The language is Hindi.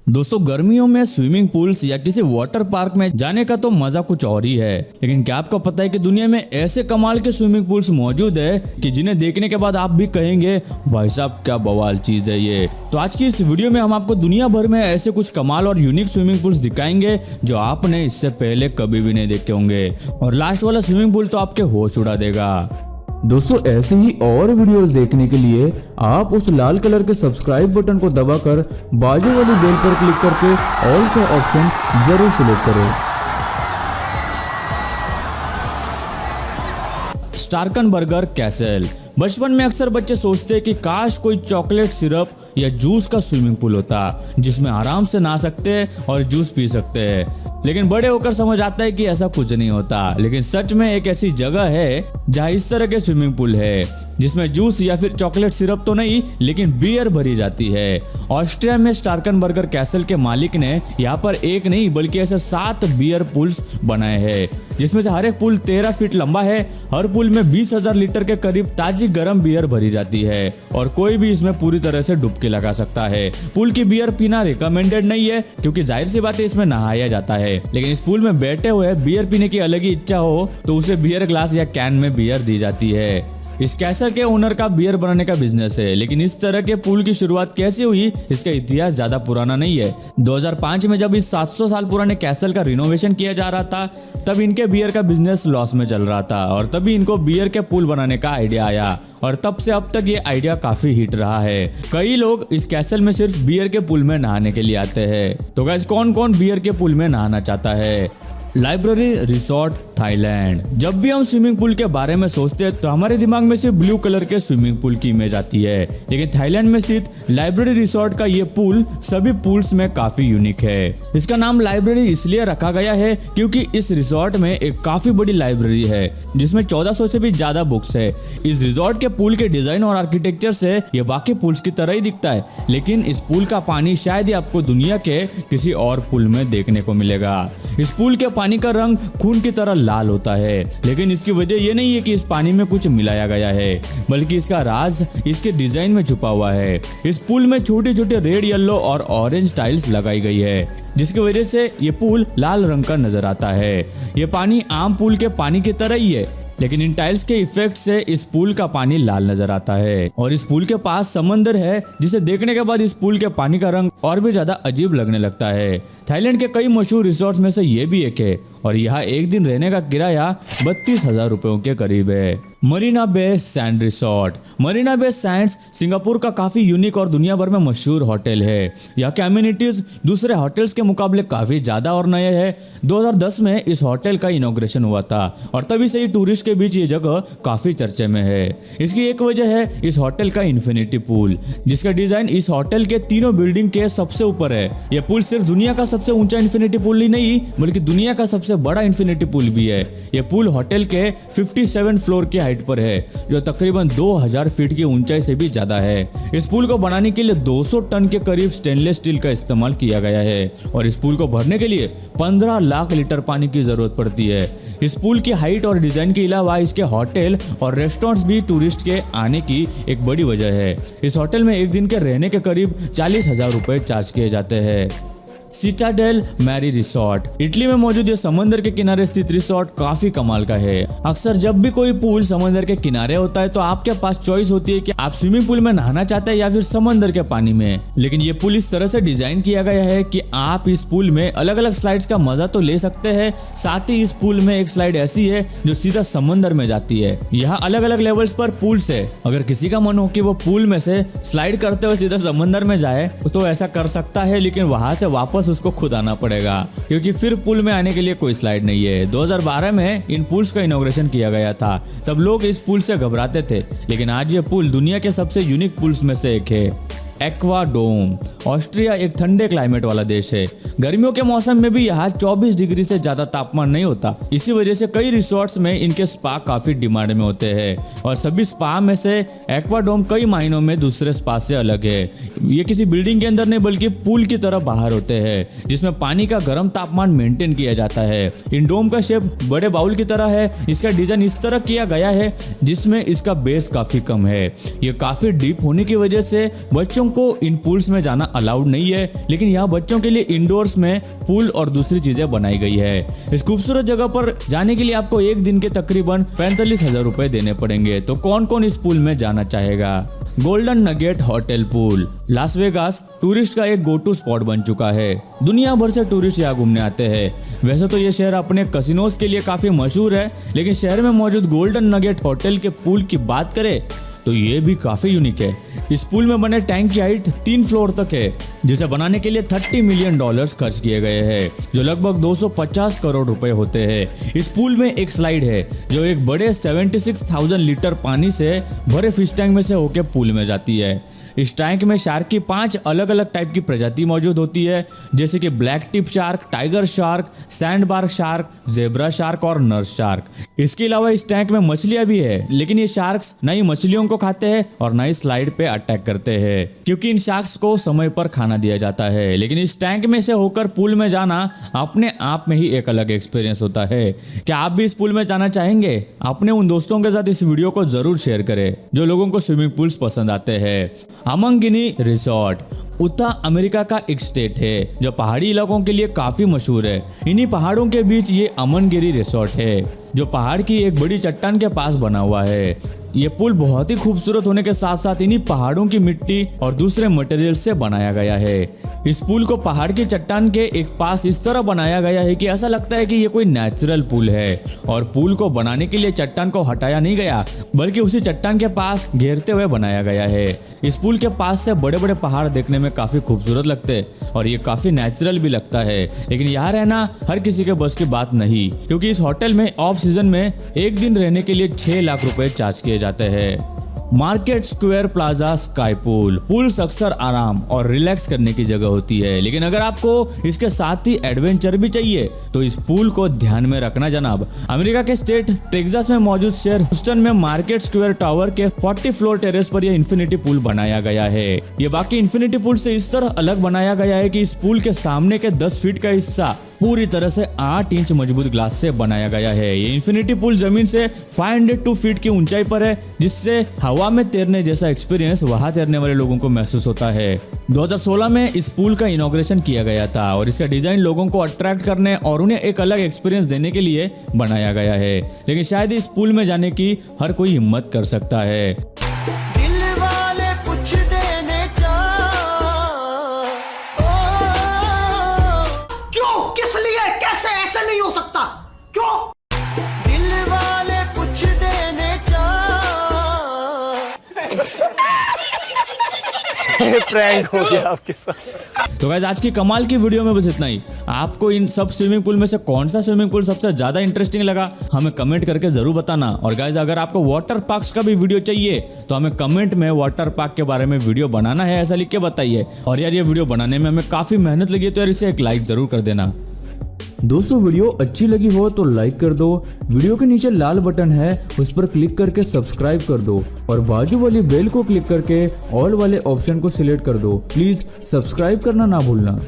दोस्तों गर्मियों में स्विमिंग पूल्स या किसी वाटर पार्क में जाने का तो मजा कुछ और ही है। लेकिन क्या आपको पता है कि दुनिया में ऐसे कमाल के स्विमिंग पूल्स मौजूद है कि जिन्हें देखने के बाद आप भी कहेंगे भाई साहब क्या बवाल चीज है ये। तो आज की इस वीडियो में हम आपको दुनिया भर में ऐसे कुछ कमाल और यूनिक स्विमिंग पूल्स दिखाएंगे जो आपने इससे पहले कभी भी नहीं देखे होंगे, और लास्ट वाला स्विमिंग पूल तो आपके होश उड़ा देगा। दोस्तों ऐसे ही और वीडियोस देखने के लिए आप उस लाल कलर के सब्सक्राइब बटन को दबाकर बाजू वाली बेल पर क्लिक करके ऑल का ऑप्शन जरूर सिलेक्ट करें। स्टार्कनबर्गर कैसल। बचपन में अक्सर बच्चे सोचते हैं कि काश कोई चॉकलेट सिरप या जूस का स्विमिंग पूल होता जिसमें आराम से नहा सकते हैं और जूस पी सकते हैं। लेकिन बड़े होकर समझ आता है कि ऐसा कुछ नहीं होता। लेकिन सच में एक ऐसी जगह है जहां इस तरह के स्विमिंग पूल है जिसमें जूस या फिर चॉकलेट सिरप तो नहीं लेकिन बियर भरी जाती है। ऑस्ट्रिया में स्टार्कनबर्गर कैसल के मालिक ने यहाँ पर एक नहीं बल्कि ऐसे 7 बियर पूल्स बनाए हैं, जिसमें से हर एक पूल 13 फीट लंबा है। हर पूल में 20,000 लीटर के करीब ताजी गर्म बियर भरी जाती है और कोई भी इसमें पूरी तरह से डुबकी लगा सकता है। पूल की बियर पीना रिकमेंडेड नहीं है क्योंकि जाहिर सी बात है इसमें नहाया जाता है। लेकिन इस पूल में बैठे हुए बियर पीने की अलग ही इच्छा हो तो उसे बियर ग्लास या कैन में बियर दी जाती है। इस कैसल के ओनर का बियर बनाने का बिजनेस है। लेकिन इस तरह के पूल की शुरुआत कैसे हुई इसका इतिहास ज्यादा पुराना नहीं है। 2005 में जब इस 700 साल पुराने कैसल का रिनोवेशन किया जा रहा था तब इनके बियर का बिजनेस लॉस में चल रहा था और तभी इनको बियर के पूल बनाने का आइडिया आया और तब से अब तक ये आइडिया काफी हिट रहा है। कई लोग इस कैसल में सिर्फ बियर के पूल में नहाने के लिए आते हैं। तो गाइस कौन कौन बियर के पूल में नहाना चाहता है? Library resort Thailand. जब भी हम स्विमिंग पूल के बारे में सोचते हैं तो हमारे दिमाग में सिर्फ ब्लू कलर के स्विमिंग पूल की इमेज आती है। लेकिन थाईलैंड में स्थित लाइब्रेरी रिसोर्ट का ये पूल सभी पूल्स में काफी यूनिक है। इसका नाम लाइब्रेरी इसलिए रखा गया है क्योंकि इस रिसोर्ट में एक काफी बड़ी लाइब्रेरी है जिसमें 1400 से भी ज्यादा बुक्स है। इस रिसोर्ट के पूल के डिजाइन और आर्किटेक्चर से ये बाकी पूल्स की तरह ही दिखता है, लेकिन इस पूल का पानी शायद ही आपको दुनिया के किसी और पूल में देखने को मिलेगा। इस पूल के पानी का रंग खून की तरह लाल होता है, लेकिन इसकी वजह यह नहीं है कि इस पानी में कुछ मिलाया गया है, बल्कि इसका राज इसके डिजाइन में छुपा हुआ है। इस पूल में छोटे छोटे रेड, येलो और ऑरेंज टाइल्स लगाई गई है जिसकी वजह से ये पूल लाल रंग का नजर आता है। ये पानी आम पूल के पानी की तरह ही है, लेकिन इन टाइल्स के इफेक्ट से इस पूल का पानी लाल नजर आता है। और इस पूल के पास समंदर है जिसे देखने के बाद इस पूल के पानी का रंग और भी ज्यादा अजीब लगने लगता है। थाईलैंड के कई मशहूर रिसोर्ट्स में से ये भी एक है और यहाँ एक दिन रहने का किराया 32,000 रुपयों के करीब है। Marina Bay Sand resort. Marina Bay Sands Singapore का काफी यूनिक और दुनिया भर में मशहूर होटल है। यहाँ के अम्यूनिटीज दूसरे होटल्स के मुकाबले काफी ज्यादा और नए हैं। 2010 में इस होटल का इनॉग्रेशन हुआ था और तभी से ही टूरिस्ट के बीच ये जगह काफी चर्चे में है। इसकी एक वजह है इस होटल का इन्फिनिटी पूल, जिसका डिजाइन इस होटल के तीनों बिल्डिंग के सबसे ऊपर है। यह पूल सिर्फ दुनिया का सबसे ऊंचा इन्फिनिटी पूल ही नहीं बल्कि दुनिया का सबसे बड़ा इन्फिनिटी पूल भी है। यह पूल होटल के 57 फ्लोर की हाइट पर है जो तकरीबन 2000 फीट की ऊंचाई से भी ज्यादा है। इस पुल को बनाने के लिए 200 टन के करीब स्टेनलेस स्टील का इस्तेमाल किया गया है और इस पुल को भरने के लिए 15 लाख लीटर पानी की जरूरत पड़ती है। इस पुल की हाइट और डिजाइन के अलावा इसके होटल और रेस्टोरेंट्स भी टूरिस्ट के आने की एक बड़ी वजह है। इस होटल में एक दिन के रहने के करीब 40,000 रुपए चार्ज किए जाते हैं। Citadel Mary resort. इटली में मौजूद ये समंदर के किनारे स्थित रिसोर्ट काफी कमाल का है। अक्सर जब भी कोई पूल समंदर के किनारे होता है तो आपके पास चॉइस होती है कि आप स्विमिंग पूल में नहाना चाहते हैं या फिर समंदर के पानी में। लेकिन ये पूल इस तरह से डिजाइन किया गया है कि आप इस पूल में अलग अलग स्लाइड्स का मजा तो ले सकते हैं, साथ ही इस पूल में एक स्लाइड ऐसी है जो सीधा समंदर में जाती है। यहाँ अलग अलग लेवल्स पर पूल्स है। अगर किसी का मन हो कि वो पूल में से स्लाइड करते हुए सीधा समंदर में जाए तो ऐसा कर सकता है, लेकिन वहां से वापस उसको खुद आना पड़ेगा क्योंकि फिर पूल में आने के लिए कोई स्लाइड नहीं है। 2012 में इन पूल्स का इनॉग्रेशन किया गया था, तब लोग इस पूल से घबराते थे, लेकिन आज ये पूल दुनिया के सबसे यूनिक पूल्स में से एक है। एक्वाडोम। ऑस्ट्रिया एक ठंडे क्लाइमेट वाला देश है। गर्मियों के मौसम में भी यहाँ 24 डिग्री से ज्यादा तापमान नहीं होता। इसी वजह से कई रिसोर्ट्स में इनके स्पा काफी डिमांड में होते हैं और सभी स्पा में से एक्वाडोम कई मायनों में दूसरे स्पा से अलग है। ये किसी बिल्डिंग के अंदर नहीं बल्कि पूल की तरह बाहर होते हैं जिसमें पानी का गर्म तापमान मेंटेन किया जाता है। इन डोम का शेप बड़े बाउल की तरह है। इसका डिजाइन इस तरह किया गया है जिसमें इसका बेस काफी कम है। ये काफी डीप होने की वजह से बच्चों बच्चों को इन पूल्स में जाना अलाउड नहीं है, लेकिन यहाँ बच्चों के लिए इंडोर्स में पूल और दूसरी चीजें बनाई गई है। इस खूबसूरत जगह पर जाने के लिए आपको एक दिन के तकरीबन 45,000 रुपए देने पड़ेंगे। तो कौन कौन इस पूल में जाना चाहेगा? Golden nugget hotel pool. Las Vegas tourist का एक गो टू स्पॉट बन चुका है। दुनिया भर से टूरिस्ट यहाँ घूमने आते हैं। वैसे तो ये शहर अपने कसिनोज के लिए काफी मशहूर है, लेकिन शहर में मौजूद गोल्डन नगेट होटल के पूल की बात करें तो ये भी काफी यूनिक है। इस पूल में बने टैंक की हाइट 3 फ्लोर तक है, जिसे बनाने के लिए $30 मिलियन खर्च किए गए हैं, जो लगभग 250 करोड़ रुपए होते हैं। इस पूल में एक स्लाइड है जो एक बड़े 76,000 लीटर पानी से भरे फिश टैंक में से होकर पूल में जाती है। इस टैंक में शार्क की 5 अलग अलग टाइप की प्रजाति मौजूद होती है, जैसे कि black tip shark, tiger shark, sandbar shark, zebra shark और नर शार्क। इसके अलावा इस टैंक में मछलियां भी है, लेकिन ये शार्क्स न ही मछलियों को खाते हैं और न ही स्लाइड पे अटैक करते हैं, क्योंकि इन शार्क्स को समय पर खाना दिया जाता है। लेकिन इस टैंक में से होकर पूल में जाना अपने आप में ही एक अलग एक्सपीरियंस होता है। क्या आप भी इस पूल में जाना चाहेंगे? अपने उन दोस्तों के साथ इस वीडियो को जरूर शेयर करें जो लोगों को स्विमिंग पूल्स पसंद आते हैं। अमंगिनी रिसोर्ट उत्तर अमेरिका का एक स्टेट है जो पहाड़ी इलाकों के लिए काफी मशहूर है। इन्हीं पहाड़ों के बीच ये अमनगिरी रिसोर्ट है, जो पहाड़ की एक बड़ी चट्टान के पास बना हुआ है। ये पुल बहुत ही खूबसूरत होने के साथ साथ इन्हीं पहाड़ों की मिट्टी और दूसरे मटेरियल से बनाया गया है। इस पुल को पहाड़ की चट्टान के एक पास इस तरह बनाया गया है कि ऐसा लगता है कि ये कोई नेचुरल पुल है, और पुल को बनाने के लिए चट्टान को हटाया नहीं गया, बल्कि उसी चट्टान के पास घेरते हुए बनाया गया है। इस पुल के पास से बड़े बड़े पहाड़ देखने में काफी खूबसूरत लगते हैं और ये काफी नेचुरल भी लगता है। लेकिन यहाँ रहना हर किसी के बस की बात नहीं, क्योंकि इस होटल में ऑफ सीजन में एक दिन रहने के लिए 6 लाख रुपए चार्ज किए जाते हैं। Market square plaza sky pools अक्सर आराम और रिलैक्स करने की जगह होती है, लेकिन अगर आपको इसके साथ ही एडवेंचर भी चाहिए तो इस पूल को ध्यान में रखना जनाब। अमेरिका के स्टेट टेक्सास में मौजूद शहर ह्यूस्टन में मार्केट स्क्वायर टावर के 40 फ्लोर टेरेस पर यह इन्फिनिटी पूल बनाया गया है। ये बाकी इन्फिनिटी पूल से इस तरह अलग बनाया गया है कि इस पूल के सामने के 10 फीट का हिस्सा पूरी तरह से 8 इंच मजबूत ग्लास से बनाया गया है। ये इन्फिनिटी पूल जमीन से 502 फीट की ऊंचाई पर है, जिससे हवा में तैरने जैसा एक्सपीरियंस वहां तैरने वाले लोगों को महसूस होता है। 2016 में इस पूल का इनॉग्रेशन किया गया था और इसका डिजाइन लोगों को अट्रैक्ट करने और उन्हें एक अलग एक्सपीरियंस देने के लिए बनाया गया है, लेकिन शायद इस पूल में जाने की हर कोई हिम्मत कर सकता है। प्रैंक हो गया आपके साथ। तो गाइस आज की कमाल की वीडियो में बस इतना ही। आपको इन सब स्विमिंग पूल में से कौन सा स्विमिंग पूल सबसे ज्यादा इंटरेस्टिंग लगा हमें कमेंट करके जरूर बताना। और गाइस अगर आपको वाटर पार्क्स का भी वीडियो चाहिए तो हमें कमेंट में वाटर पार्क के बारे में वीडियो बनाना है ऐसा लिख के बताइए। और यार ये वीडियो बनाने में हमें काफी मेहनत लगी है, तो यार इसे एक लाइक जरूर कर देना। दोस्तों वीडियो अच्छी लगी हो तो लाइक कर दो। वीडियो के नीचे लाल बटन है, उस पर क्लिक करके सब्सक्राइब कर दो और बाजू वाली बेल को क्लिक करके ऑल वाले ऑप्शन को सिलेक्ट कर दो। प्लीज सब्सक्राइब करना ना भूलना।